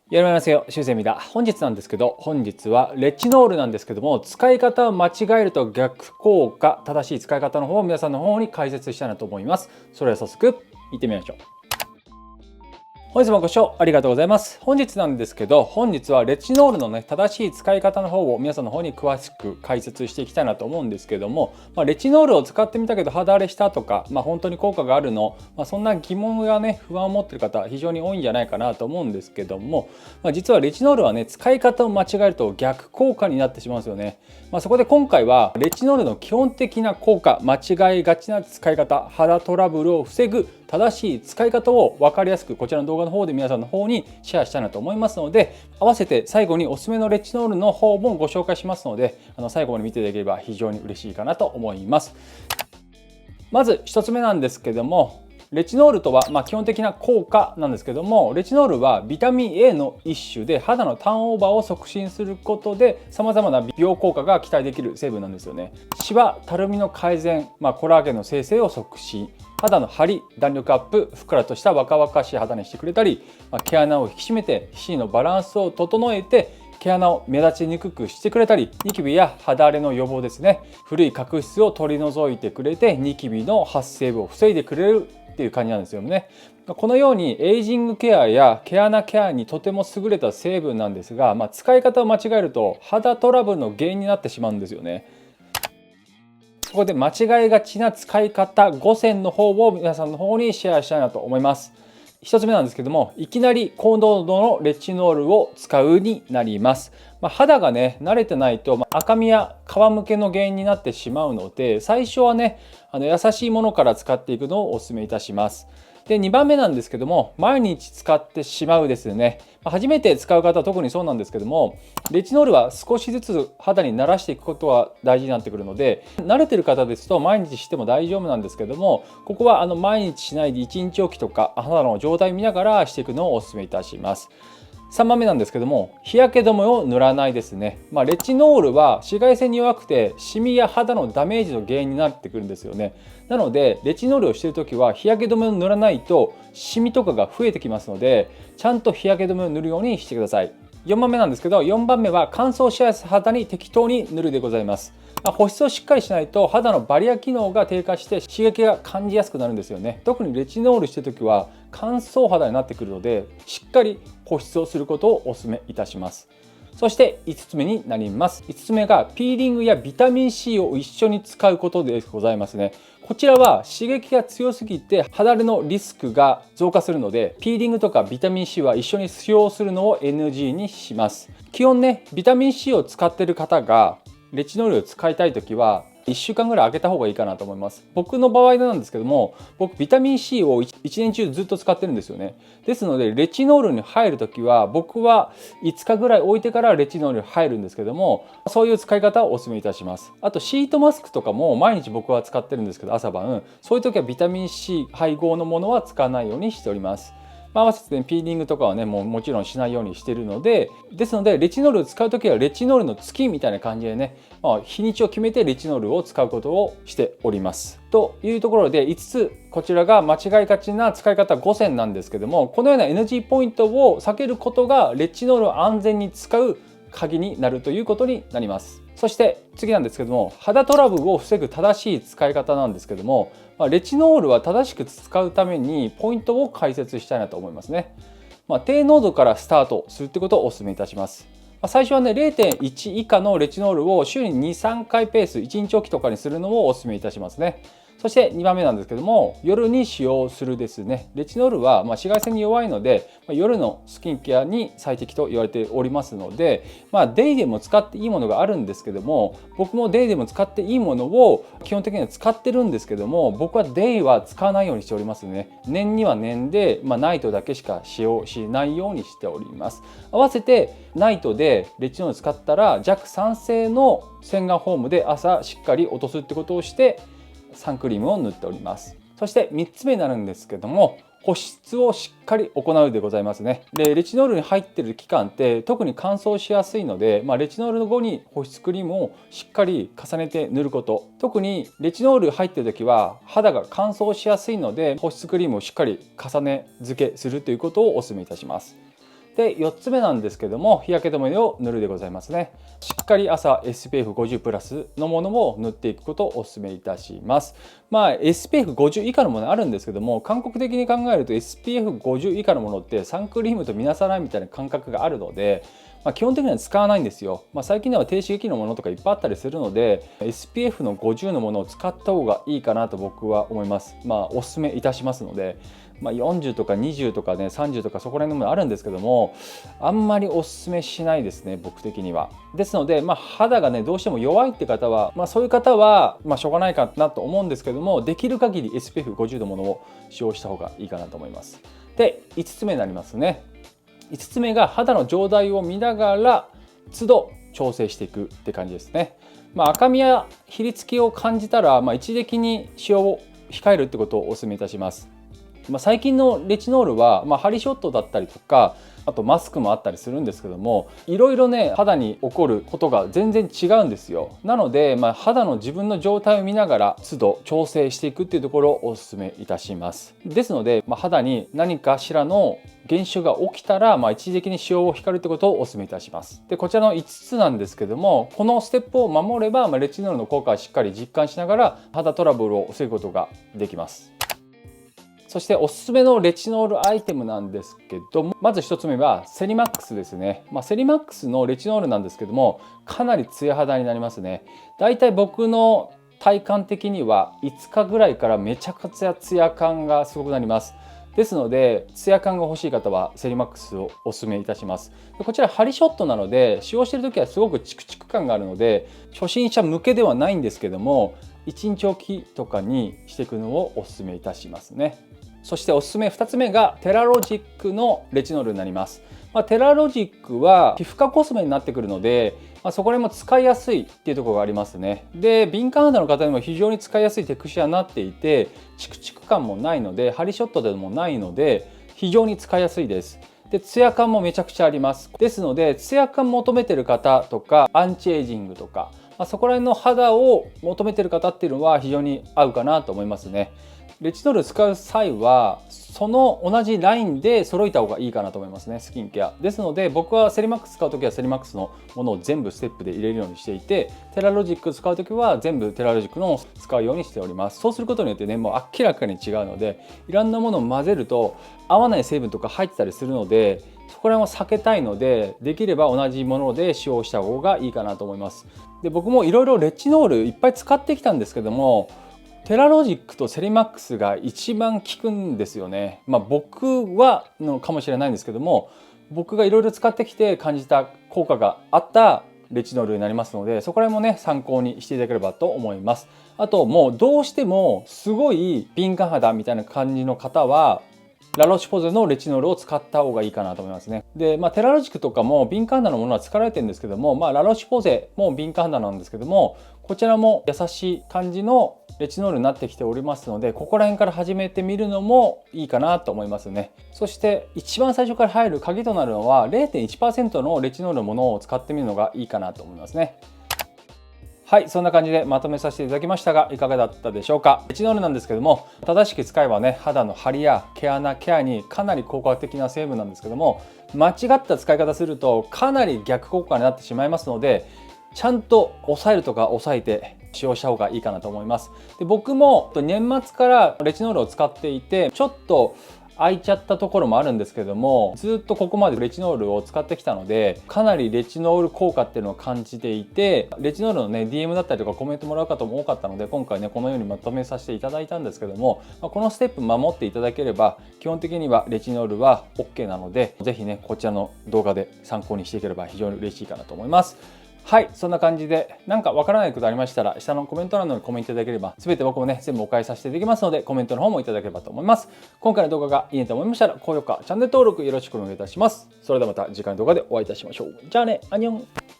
やりますよ、修正だ。本日なんですけど、本日はレチノールなんですけども、使い方を間違えると逆効果、正しい使い方の方を皆さんの方に解説したいなと思います。それでは早速行ってみましょう。本日もご視聴ありがとうございます。本日なんですけど、本日はレチノールのね、正しい使い方の方を皆さんの方に詳しく解説していきたいなと思うんですけども、レチノールを使ってみたけど肌荒れしたとか、本当に効果があるの、そんな疑問やね、不安を持っている方非常に多いんじゃないかなと思うんですけども、実はレチノールはね、使い方を間違えると逆効果になってしまうんですよね。そこで今回はレチノールの基本的な効果、間違いがちな使い方、肌トラブルを防ぐ正しい使い方を分かりやすくこちらの動画の方で皆さんの方にシェアしたいなと思いますので、合わせて最後におすすめのレチノールの方もご紹介しますので、最後まで見ていただければ非常に嬉しいかなと思います。まず1つ目なんですけども、レチノールとは基本的な効果なんですけども、レチノールはビタミン A の一種で肌のターンオーバーを促進することで様々な美容効果が期待できる成分なんですよね。シワ、たるみの改善、コラーゲンの生成を促進、肌の張り、弾力アップ、ふっくらとした若々しい肌にしてくれたり、毛穴を引き締めて皮脂のバランスを整えて毛穴を目立ちにくくしてくれたり、ニキビや肌荒れの予防ですね、古い角質を取り除いてくれてニキビの発生を防いでくれるっていう感じなんですよね。このようにエイジングケアや毛穴ケアにとても優れた成分なんですが、使い方を間違えると肌トラブルの原因になってしまうんですよね。そこで間違いがちな使い方5選の方を皆さんの方にシェアしたいなと思います。1つ目なんですけども、いきなり高濃度のレチノールを使うになります。肌がね慣れてないと赤みや皮むけの原因になってしまうので、最初はね優しいものから使っていくのをお勧めいたします。で2番目なんですけども、毎日使ってしまうですね、初めて使う方は特にそうなんですけども、レチノールは少しずつ肌に慣らしていくことは大事になってくるので、慣れてる方ですと毎日しても大丈夫なんですけども、ここは毎日しないで1日おきとか肌の状態見ながらしていくのをお勧めいたします。3番目なんですけども、日焼け止めを塗らないですね。レチノールは紫外線に弱くてシミや肌のダメージの原因になってくるんですよね。なのでレチノールをしているときは日焼け止めを塗らないとシミとかが増えてきますので、ちゃんと日焼け止めを塗るようにしてください。4番目なんですけど、4番目は乾燥しやすい肌に適当に塗るでございます。保湿をしっかりしないと肌のバリア機能が低下して刺激が感じやすくなるんですよね。特にレチノールしてるときは乾燥肌になってくるので、しっかり保湿をすることをお勧めいたします。そして5つ目になります。5つ目がピーリングやビタミン C を一緒に使うことでございますね。こちらは刺激が強すぎて肌荒れのリスクが増加するので、ピーリングとかビタミン C は一緒に使用するのを NG にします。基本ね、ビタミン C を使っている方がレチノールを使いたいときは1週間ぐらい空けた方がいいかなと思います。僕の場合なんですけども、僕ビタミン C を1年中ずっと使ってるんですよね。ですのでレチノールに入るときは僕は5日ぐらい置いてからレチノールに入るんですけども、そういう使い方をお勧めいたします。あとシートマスクとかも毎日僕は使ってるんですけど、朝晩そういう時はビタミン C 配合のものは使わないようにしております。合わせて、ピーリングとかはねもちろんしないようにしているので、ですのでレチノールを使うときはレチノールの月みたいな感じでね、日にちを決めてレチノールを使うことをしております。というところで5つこちらが間違いがちな使い方5選なんですけども、このような NG ポイントを避けることがレチノールを安全に使う鍵になるということになります。そして次なんですけども、肌トラブルを防ぐ正しい使い方なんですけども、レチノールは正しく使うためにポイントを解説したいなと思いますね。低濃度からスタートするってことをお勧めいたします。最初はね 0.1 以下のレチノールを週に 2,3 回ペース1日おきとかにするのをお勧めいたしますね。そして2番目なんですけども、夜に使用するですね。レチノールは紫外線に弱いので夜のスキンケアに最適と言われておりますので、デイでも使っていいものがあるんですけども、僕もデイでも使っていいものを基本的には使ってるんですけども、僕はデイは使わないようにしておりますね。年には年で、ナイトだけしか使用しないようにしております。合わせてナイトでレチノール使ったら弱酸性の洗顔フォームで朝しっかり落とすってことをしてサンクリームを塗っております。そして3つ目になるんですけども、保湿をしっかり行うでございますね。でレチノールに入っている期間って特に乾燥しやすいので、レチノール後に保湿クリームをしっかり重ねて塗ること、特にレチノール入っている時は肌が乾燥しやすいので保湿クリームをしっかり重ね付けするということをお勧めいたします。で4つ目なんですけども、日焼け止めを塗るでございますね。しっかり朝 SPF50 プラスのものを塗っていくことをお勧めいたします。SPF50 以下のものあるんですけども、韓国的に考えると SPF50 以下のものってサンクリームと見なさないみたいな感覚があるので、基本的には使わないんですよ。最近では低刺激のものとかいっぱいあったりするので SPF の50のものを使った方がいいかなと僕は思います。おすすめいたしますので、40とか20とかね30とかそこら辺のものあるんですけども、あんまりおすすめしないですね、僕的には。ですので、肌がねどうしても弱いって方は、そういう方はしょうがないかなと思うんですけども、できる限り SPF50 のものを使用した方がいいかなと思います。で5つ目になりますね。5つ目が肌の状態を見ながら都度調整していくって感じですね。赤みやひりつきを感じたら、一時的に使用を控えるってことをお勧めいたします。最近のレチノールは、ハリショットだったりとか、あとマスクもあったりするんですけども、いろいろね肌に起こることが全然違うんですよ。なので、肌の自分の状態を見ながら都度調整していくっていうところをお勧めいたします。ですので、肌に何かしらの現象が起きたら、一時的に使用を控えるってことをお勧めいたします。でこちらの5つなんですけども、このステップを守れば、レチノールの効果をしっかり実感しながら肌トラブルを防ぐことができます。そしておすすめのレチノールアイテムなんですけど、まず1つ目はセリマックスですね。セリマックスのレチノールなんですけども、かなりツヤ肌になりますね。だいたい僕の体感的には5日ぐらいからめちゃくちゃツヤ感がすごくなります。ですのでツヤ感が欲しい方はセリマックスをお勧めいたします。こちらハリショットなので使用している時はすごくチクチク感があるので初心者向けではないんですけども、1日おきとかにしていくのをお勧めいたしますね。そしておすすめ2つ目がテラロジックのレチノールになります。テラロジックは皮膚科コスメになってくるので、そこら辺も使いやすいっていうところがありますね。で敏感肌の方にも非常に使いやすいテクスチャーになっていて、チクチク感もないのでハリショットでもないので非常に使いやすいです。でツヤ感もめちゃくちゃあります。ですのでツヤ感求めてる方とかアンチエイジングとか、そこら辺の肌を求めてる方っていうのは非常に合うかなと思いますね。レチノール使う際はその同じラインで揃えた方がいいかなと思いますね、スキンケアですので。僕はセリマックス使う時はセリマックスのものを全部ステップで入れるようにしていて、テラロジック使う時は全部テラロジックのを使うようにしております。そうすることによってね、もう明らかに違うので、いろんなものを混ぜると合わない成分とか入ってたりするので、そこら辺を避けたいので、できれば同じもので使用した方がいいかなと思います。で僕もいろいろレチノールいっぱい使ってきたんですけども、テラロジックとセリマックスが一番効くんですよね。僕はのかもしれないんですけども、僕がいろいろ使ってきて感じた効果があったレチノールになりますので、そこら辺もね参考にしていただければと思います。あともうどうしてもすごい敏感肌みたいな感じの方はラロシュポゼのレチノールを使った方がいいかなと思いますね。で、テラロジックとかも敏感肌のものは使われてるんですけども、ラロシュポゼも敏感肌なんですけども、こちらも優しい感じのレチノールになってきておりますので、ここら辺から始めてみるのもいいかなと思いますね。そして一番最初から入る鍵となるのは 0.1% のレチノールのものを使ってみるのがいいかなと思いますね。はい、そんな感じでまとめさせていただきましたが、いかがだったでしょうか。レチノールなんですけども、正しく使えばね、肌の張りや毛穴ケアにかなり効果的な成分なんですけども、間違った使い方するとかなり逆効果になってしまいますので、ちゃんと抑えるとか抑えて使用した方がいいかなと思います。で僕も年末からレチノールを使っていて、ちょっと空いちゃったところもあるんですけども、ずっとここまでレチノールを使ってきたので、かなりレチノール効果っていうのを感じていて、レチノールのね DM だったりとかコメントもらう方も多かったので、今回ねこのようにまとめさせていただいたんですけども、このステップ守っていただければ基本的にはレチノールは OK なので、是非ねこちらの動画で参考にしていければ非常に嬉しいかなと思います。はい、そんな感じで何かわからないことありましたら下のコメント欄のコメントいただければ全て僕もね全部お返しさせていただきますので、コメントの方もいただければと思います。今回の動画がいいねと思いましたら高評価、チャンネル登録よろしくお願いいたします。それではまた次回の動画でお会いいたしましょう。じゃあね、アンニョン。